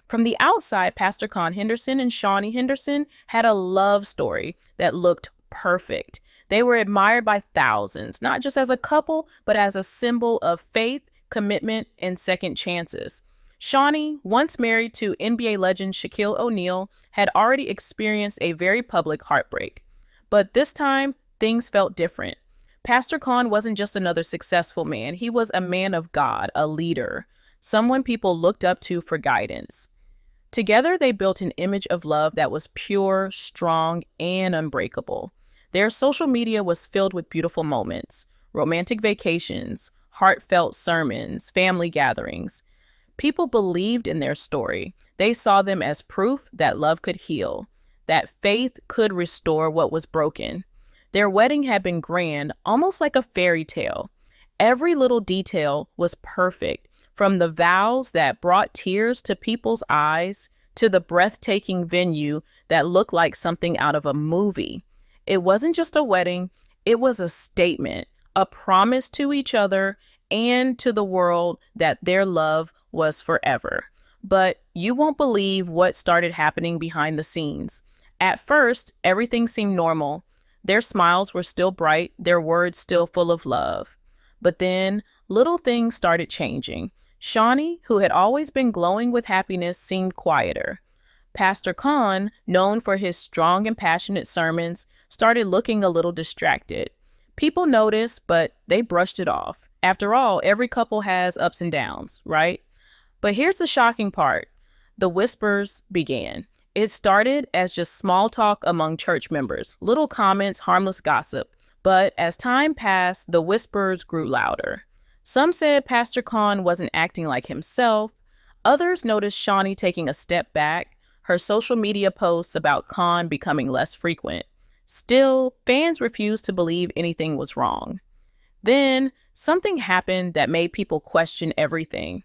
From the outside, Pastor Keion Henderson and Shaunie Henderson had a love story that looked perfect. They were admired by thousands, not just as a couple, but as a symbol of faith, commitment, and second chances. Shaunie, once married to NBA legend Shaquille O'Neal, had already experienced a very public heartbreak. But this time, things felt different. Pastor Keion wasn't just another successful man. He was a man of God, a leader, someone people looked up to for guidance. Together, they built an image of love that was pure, strong, and unbreakable. Their social media was filled with beautiful moments, romantic vacations, heartfelt sermons, family gatherings. People believed in their story. They saw them as proof that love could heal, that faith could restore what was broken. Their wedding had been grand, almost like a fairy tale. Every little detail was perfect, from the vows that brought tears to people's eyes to the breathtaking venue that looked like something out of a movie. It wasn't just a wedding, it was a statement, a promise to each other and to the world that their love was forever. But you won't believe what started happening behind the scenes. At first, everything seemed normal. Their smiles were still bright, their words still full of love. But then, little things started changing. Shaunie, who had always been glowing with happiness, seemed quieter. Pastor Keion, known for his strong and passionate sermons, started looking a little distracted. People noticed, but they brushed it off. After all, every couple has ups and downs, right? But here's the shocking part. The whispers began. It started as just small talk among church members, little comments, harmless gossip. But as time passed, the whispers grew louder. Some said Pastor Keion wasn't acting like himself. Others noticed Shaunie taking a step back, her social media posts about Keion becoming less frequent. Still, fans refused to believe anything was wrong. Then, something happened that made people question everything.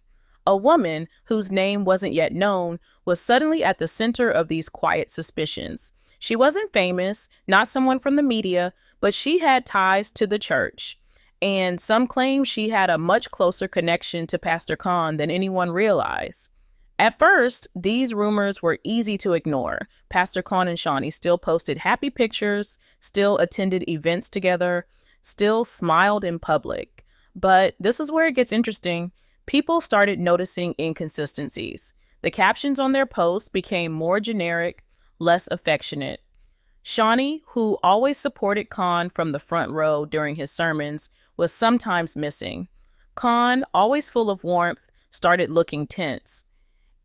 A woman, whose name wasn't yet known, was suddenly at the center of these quiet suspicions. She wasn't famous, not someone from the media, but she had ties to the church. And some claim she had a much closer connection to Pastor Keion than anyone realized. At first, these rumors were easy to ignore. Pastor Keion and Shaunie still posted happy pictures, still attended events together, still smiled in public. But this is where it gets interesting. People started noticing inconsistencies. The captions on their posts became more generic, less affectionate. Shaunie, who always supported Keion from the front row during his sermons, was sometimes missing. Keion, always full of warmth, started looking tense.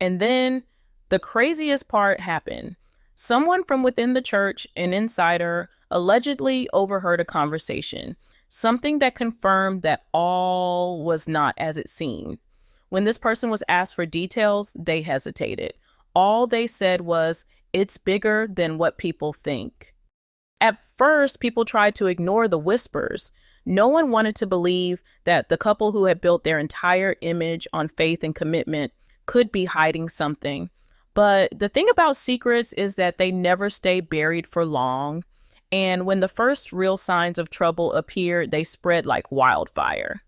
And then the craziest part happened. Someone from within the church, an insider, allegedly overheard a conversation, something that confirmed that all was not as it seemed. When this person was asked for details, they hesitated. All they said was, "It's bigger than what people think." At first, people tried to ignore the whispers. No one wanted to believe that the couple who had built their entire image on faith and commitment could be hiding something. But the thing about secrets is that they never stay buried for long. And when the first real signs of trouble appeared, they spread like wildfire.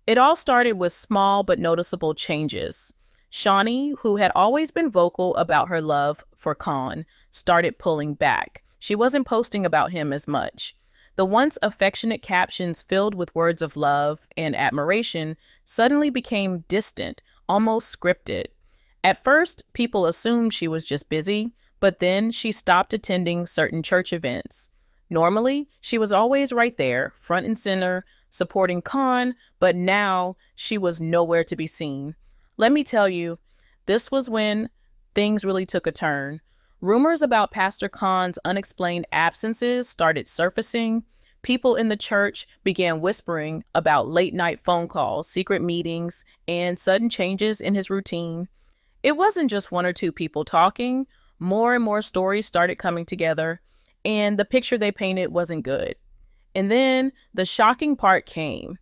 It all started with small but noticeable changes. Shaunie, who had always been vocal about her love for Keion, started pulling back. She wasn't posting about him as much. The once affectionate captions filled with words of love and admiration suddenly became distant, almost scripted. At first, people assumed she was just busy, but then she stopped attending certain church events. Normally, she was always right there, front and center, supporting Keion, but now she was nowhere to be seen. Let me tell you, this was when things really took a turn. Rumors about Pastor Keion's unexplained absences started surfacing. People in the church began whispering about late-night phone calls, secret meetings, and sudden changes in his routine. It wasn't just one or two people talking. More and more stories started coming together, and the picture they painted wasn't good. And then the shocking part came.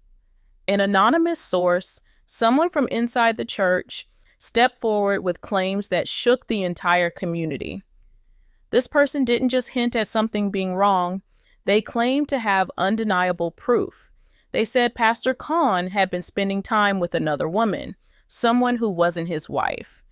An anonymous source, someone from inside the church, stepped forward with claims that shook the entire community. This person didn't just hint at something being wrong. They claimed to have undeniable proof. They said Pastor Keion had been spending time with another woman, someone who wasn't his wife.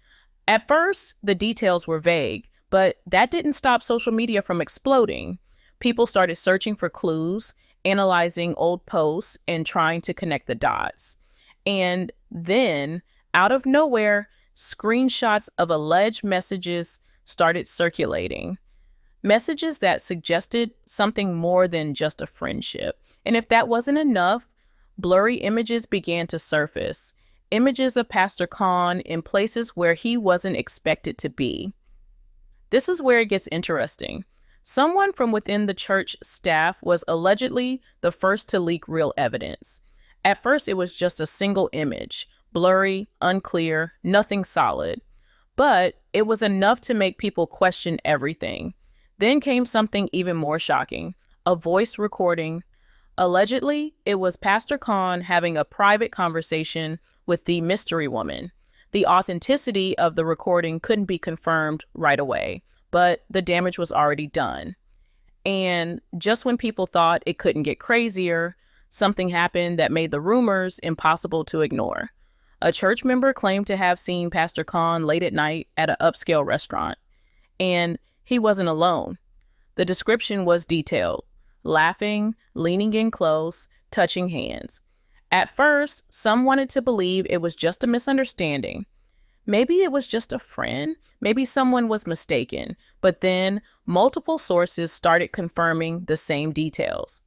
At first, the details were vague, but that didn't stop social media from exploding. People started searching for clues, analyzing old posts, and trying to connect the dots. And then, out of nowhere, screenshots of alleged messages started circulating. Messages that suggested something more than just a friendship. And if that wasn't enough, blurry images began to surface. Images of Pastor Khan in places where he wasn't expected to be. This is where it gets interesting. Someone from within the church staff was allegedly the first to leak real evidence. At first, it was just a single image, blurry, unclear, nothing solid. But it was enough to make people question everything. Then came something even more shocking, a voice recording. Allegedly, it was Pastor Khan having a private conversation with the mystery woman. The authenticity of the recording couldn't be confirmed right away, but the damage was already done. And just when people thought it couldn't get crazier, something happened that made the rumors impossible to ignore. A church member claimed to have seen Pastor Khan late at night at an upscale restaurant. And he wasn't alone. The description was detailed: laughing, leaning in close, touching hands. At first, some wanted to believe it was just a misunderstanding. Maybe it was just a friend. Maybe someone was mistaken. But then multiple sources started confirming the same details.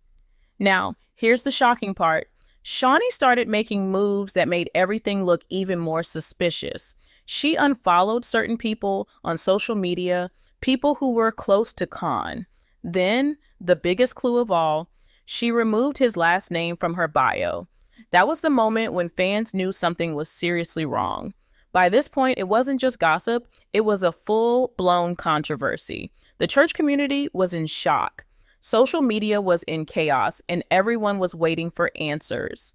Now, here's the shocking part. Shaunie started making moves that made everything look even more suspicious. She unfollowed certain people on social media, people who were close to Khan. Then, the biggest clue of all, she removed his last name from her bio. That was the moment when fans knew something was seriously wrong. By this point, it wasn't just gossip, it was a full-blown controversy. The church community was in shock. Social media was in chaos, and everyone was waiting for answers.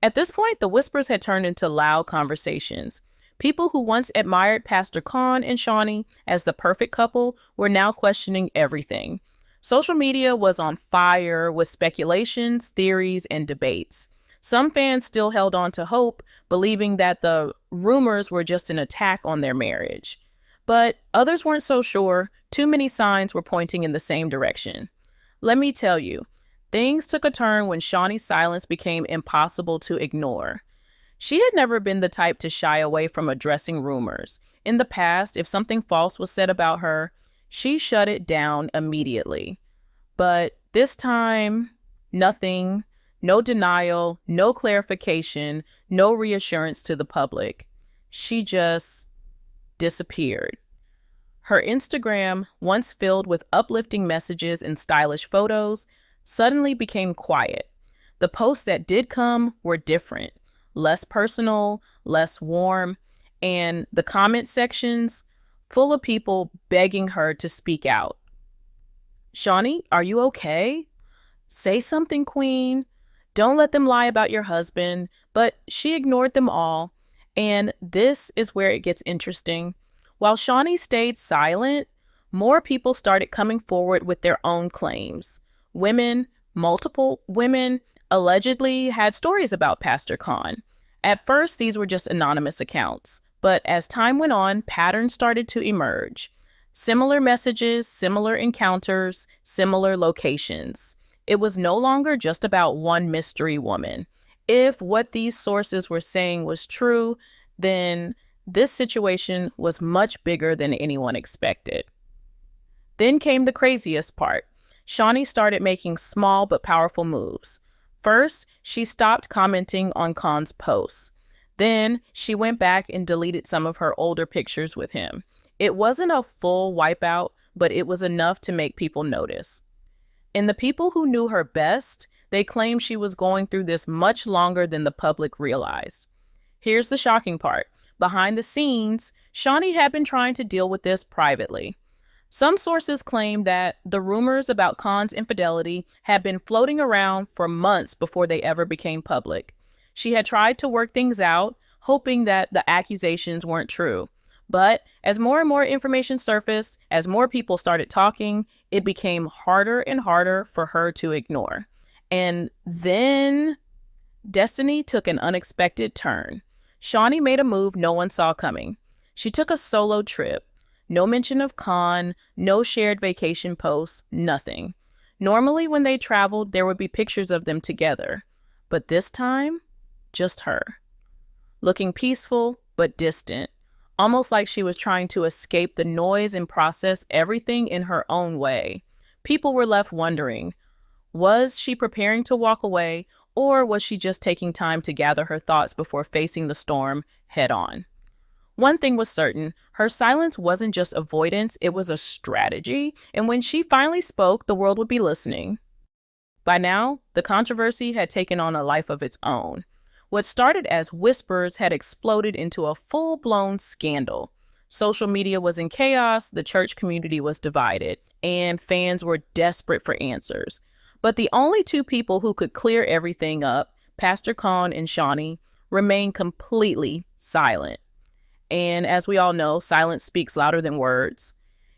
At this point, the whispers had turned into loud conversations. People who once admired Pastor Khan and Shaunie as the perfect couple were now questioning everything. Social media was on fire with speculations, theories, and debates. Some fans still held on to hope, believing that the rumors were just an attack on their marriage. But others weren't so sure. Too many signs were pointing in the same direction. Let me tell you, things took a turn when Shaunie's silence became impossible to ignore. She had never been the type to shy away from addressing rumors. In the past, if something false was said about her, she shut it down immediately. But this time, nothing, no denial, no clarification, no reassurance to the public. She just disappeared. Her Instagram, once filled with uplifting messages and stylish photos, suddenly became quiet. The posts that did come were different, less personal, less warm, and the comment sections full of people begging her to speak out. "Shaunie, are you okay? Say something, queen. Don't let them lie about your husband." But she ignored them all. And this is where it gets interesting. While Shaunie stayed silent, more people started coming forward with their own claims. Women, multiple women, allegedly had stories about Pastor Khan. At first, these were just anonymous accounts. But as time went on, patterns started to emerge. Similar messages, similar encounters, similar locations. It was no longer just about one mystery woman. If what these sources were saying was true, then this situation was much bigger than anyone expected. Then came the craziest part. Shaunie started making small but powerful moves. First, she stopped commenting on Khan's posts. Then she went back and deleted some of her older pictures with him. It wasn't a full wipeout, but it was enough to make people notice. And the people who knew her best, they claimed she was going through this much longer than the public realized. Here's the shocking part. Behind the scenes, Shaunie had been trying to deal with this privately. Some sources claim that the rumors about Khan's infidelity had been floating around for months before they ever became public. She had tried to work things out, hoping that the accusations weren't true. But as more and more information surfaced, as more people started talking, it became harder and harder for her to ignore. And then destiny took an unexpected turn. Shaunie made a move no one saw coming. She took a solo trip. No mention of Khan, no shared vacation posts, nothing. Normally, when they traveled, there would be pictures of them together. But this time, just her. Looking peaceful, but distant. Almost like she was trying to escape the noise and process everything in her own way. People were left wondering, was she preparing to walk away, or was she just taking time to gather her thoughts before facing the storm head on? One thing was certain, her silence wasn't just avoidance, it was a strategy, and when she finally spoke, the world would be listening. By now, the controversy had taken on a life of its own. What started as whispers had exploded into a full-blown scandal. Social media was in chaos, the church community was divided, and fans were desperate for answers. But the only two people who could clear everything up, Pastor Keion and Shaunie, remained completely silent. And as we all know, silence speaks louder than words.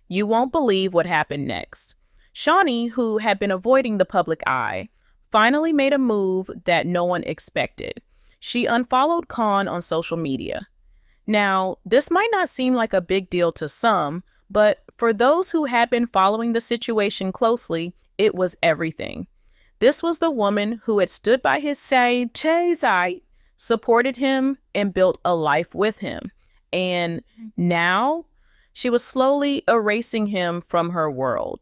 You won't believe what happened next. Shaunie, who had been avoiding the public eye, finally made a move that no one expected. She unfollowed Keion on social media. Now, this might not seem like a big deal to some, but for those who had been following the situation closely, it was everything. This was the woman who had stood by his side, supported him, and built a life with him. And now she was slowly erasing him from her world.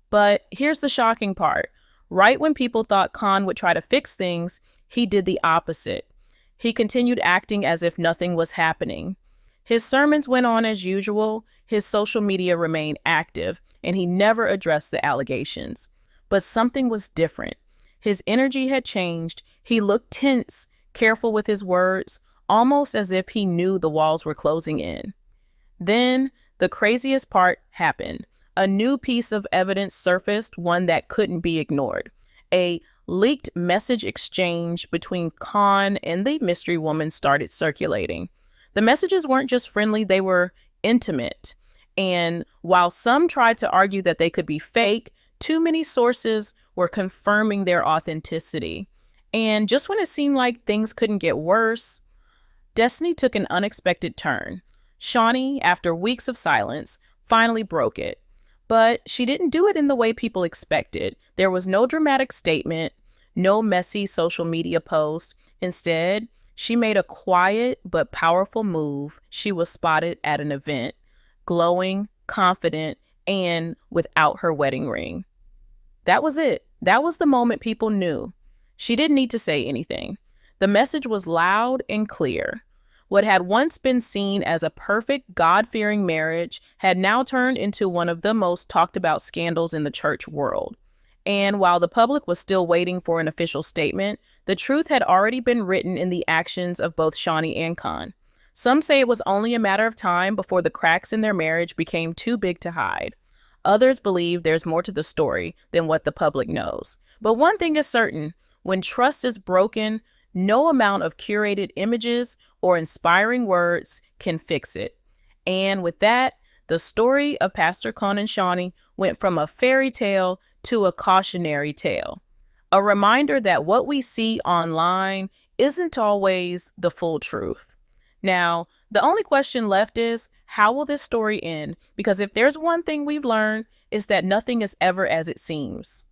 But here's the shocking part. Right when people thought Keion would try to fix things, he did the opposite. He continued acting as if nothing was happening. His sermons went on as usual, his social media remained active, and he never addressed the allegations. But something was different. His energy had changed. He looked tense, careful with his words, almost as if he knew the walls were closing in. Then, the craziest part happened. A new piece of evidence surfaced, one that couldn't be ignored. A leaked message exchange between Keion and the mystery woman started circulating. The messages weren't just friendly, they were intimate. And while some tried to argue that they could be fake, too many sources were confirming their authenticity. And just when it seemed like things couldn't get worse, destiny took an unexpected turn. Shaunie, after weeks of silence, finally broke it. But she didn't do it in the way people expected. There was no dramatic statement, no messy social media post. Instead, she made a quiet but powerful move. She was spotted at an event, glowing, confident, and without her wedding ring. That was it. That was the moment people knew. She didn't need to say anything. The message was loud and clear. What had once been seen as a perfect, God-fearing marriage had now turned into one of the most talked about scandals in the church world. And while the public was still waiting for an official statement, the truth had already been written in the actions of both Shaunie and Keion. Some say it was only a matter of time before the cracks in their marriage became too big to hide. Others believe there's more to the story than what the public knows. But one thing is certain, when trust is broken, no amount of curated images or inspiring words can fix it. And with that, the story of Pastor Keion and Shaunie went from a fairy tale to a cautionary tale. A reminder that what we see online isn't always the full truth. Now, the only question left is, how will this story end? Because if there's one thing we've learned, it's that nothing is ever as it seems.